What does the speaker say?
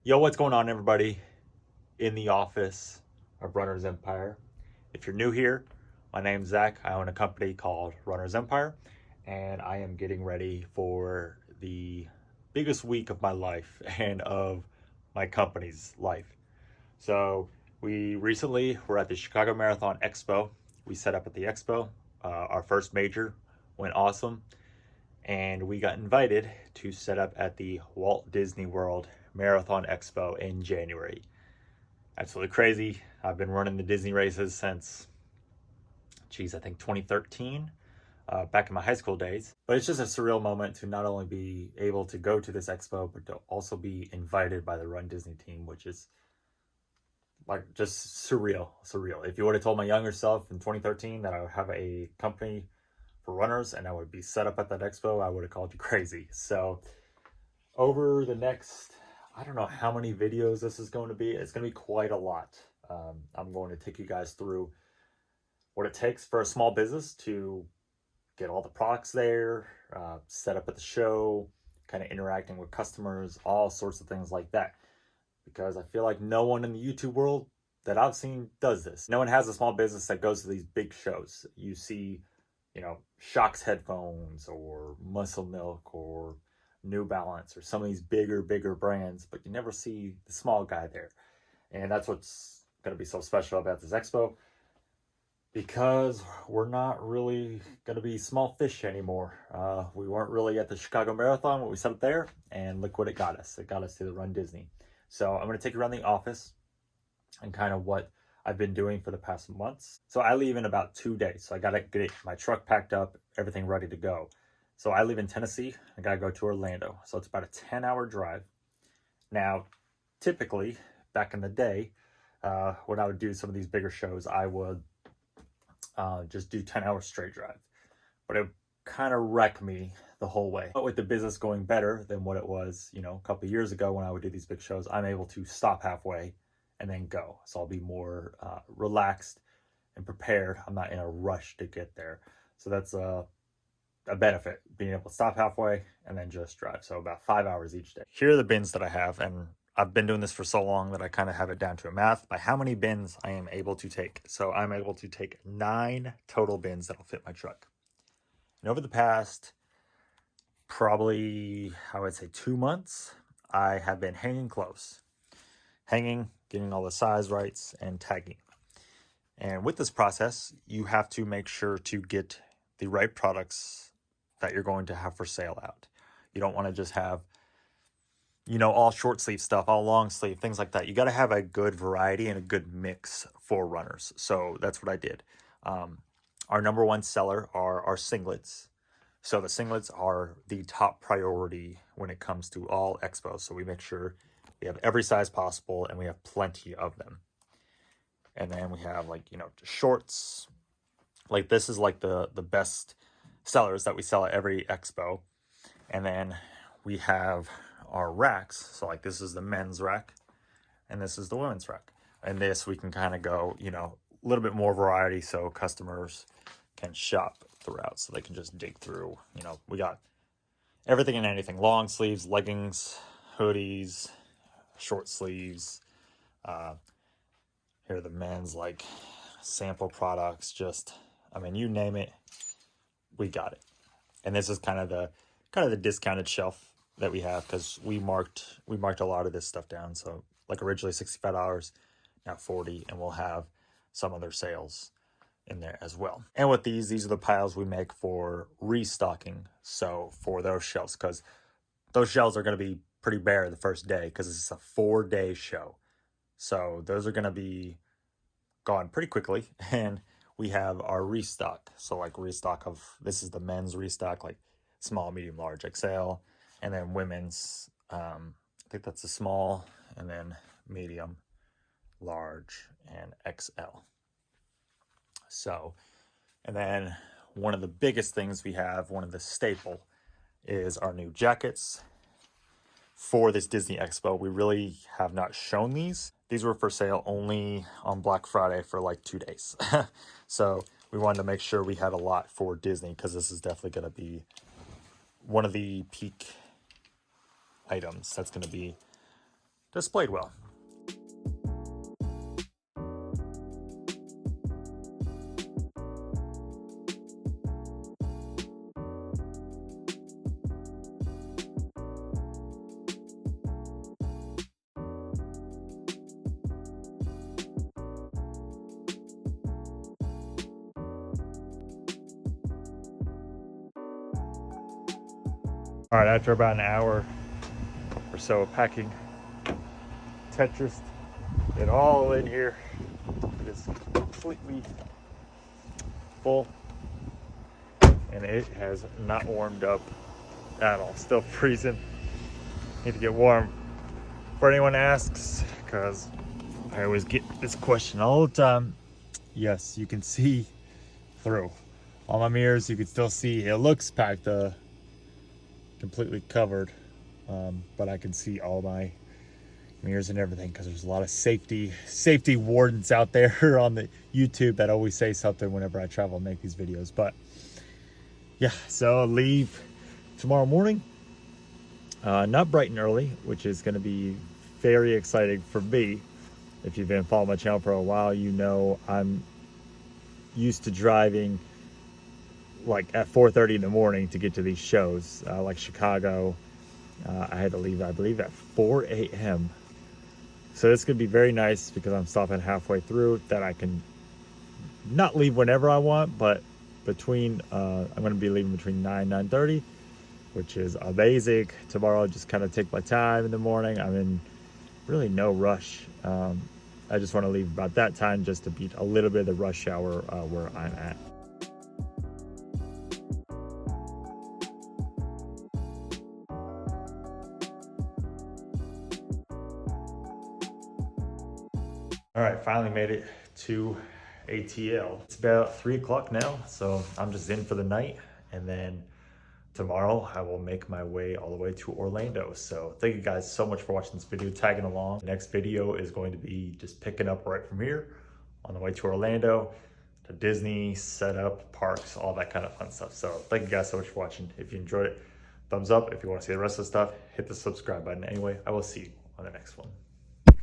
Yo, what's going on, everybody in the office of Runner's Empire? If you're new here, my name's Zach. I own a company called Runner's Empire, and I am getting ready for the biggest week of my life and of my company's life. So, we recently were at the Chicago Marathon Expo. We set up at the expo. Our first major went awesome, and we got invited to set up at the Walt Disney World Marathon Expo in January. Absolutely crazy. I've been running the Disney races since, I think 2013, back in my high school days. But it's just a surreal moment to not only be able to go to this expo, but to also be invited by the Run Disney team, which is like just surreal. If you would have told my younger self in 2013 that I would have a company for runners and I would be set up at that expo, I would have called you crazy. So over the next, I don't know how many videos this is going to be. It's going to be quite a lot. I'm going to take you guys through what it takes for a small business to get all the products there, set up at the show, kind of interacting with customers, all sorts of things like that. Because I feel like no one in the YouTube world that I've seen does this. No one has a small business that goes to these big shows. You see, Shox headphones or Muscle Milk or New Balance or some of these bigger brands, but you never see the small guy there. And that's what's going to be so special about this expo, because we're not really going to be small fish anymore. We weren't really at the Chicago Marathon, what we set up there, and look what it got us. It got us to the Run Disney. So I'm going to take you around the office and kind of what I've been doing for the past months. So I leave in about 2 days. So I got to get my truck packed up, everything ready to go. So I live in Tennessee. I got to go to Orlando. So it's about a 10-hour drive. Now, typically, back in the day, when I would do some of these bigger shows, I would just do 10-hour straight drive. But it kind of wrecked me the whole way. But with the business going better than what it was, a couple of years ago when I would do these big shows, I'm able to stop halfway and then go. So I'll be more relaxed and prepared. I'm not in a rush to get there. So that's a benefit, being able to stop halfway and then just drive. So about 5 hours each day. Here are the bins that I have, and I've been doing this for so long that I kind of have it down to a math by how many bins I am able to take. So I'm able to take 9 total bins that'll fit my truck. And over the past, probably, I would say 2 months, I have been hanging close. Getting all the size rights, and tagging. And with this process, you have to make sure to get the right products that you're going to have for sale out. You don't want to just have, all short sleeve stuff, all long sleeve, things like that. You got to have a good variety and a good mix for runners. So that's what I did. Our number one seller are our singlets. So the singlets are the top priority when it comes to all expos. So we make sure we have every size possible and we have plenty of them. And then we have shorts. Like this is like the best sellers that we sell at every expo. And then we have our racks. So like this is the men's rack and this is the women's rack. And this we can kind of go, a little bit more variety so customers can shop throughout. So they can just dig through, we got everything and anything. Long sleeves, leggings, hoodies, short sleeves. Here are the men's sample products. Just, you name it, we got it. And this is kind of the discounted shelf that we have, because we marked a lot of this stuff down. So originally $65, now $40, and we'll have some other sales in there as well. And with these are the piles we make for restocking. So for those shelves, because those shelves are going to be pretty bare the first day, because this is a 4-day show. So those are going to be gone pretty quickly. And we have our restock. So restock of, this is the men's restock, small, medium, large, XL. And then women's, I think that's a small, and then medium, large, and XL. So, and then one of the biggest things we have, one of the staple, is our new jackets for this Disney Expo. We really have not shown these. These were for sale only on Black Friday for 2 days. So we wanted to make sure we had a lot for Disney, because this is definitely going to be one of the peak items that's going to be displayed well. All right, after about an hour or so of packing, Tetris it all in here. It is completely full, and it has not warmed up at all. Still freezing. Need to get warm. For anyone asks, because I always get this question all the time. Yes, you can see through all my mirrors. You can still see it looks packed, completely covered, but I can see all my mirrors and everything because there's a lot of safety wardens out there on the YouTube that always say something whenever I travel and make these videos. But yeah, so I'll leave tomorrow morning, not bright and early, which is going to be very exciting for me. If you've been following my channel for a while, you know I'm used to driving like at 4:30 in the morning to get to these shows, like Chicago. I had to leave, I believe, at 4 a.m. So it's gonna be very nice because I'm stopping halfway through, that I can not leave whenever I want, but between I'm gonna be leaving between 9:30, which is amazing. Tomorrow I'll just kind of take my time in the morning. I'm in really no rush. I just want to leave about that time just to beat a little bit of the rush hour where I'm at. All right, finally made it to ATL. It's about 3 o'clock now, so I'm just in for the night, and then tomorrow I will make my way all the way to Orlando. So thank you guys so much for watching this video, tagging along. The next video is going to be just picking up right from here on the way to Orlando, to Disney, setup, parks, all that kind of fun stuff. So thank you guys so much for watching. If you enjoyed it, thumbs up. If you want to see the rest of the stuff, hit the subscribe button. Anyway, I will see you on the next one.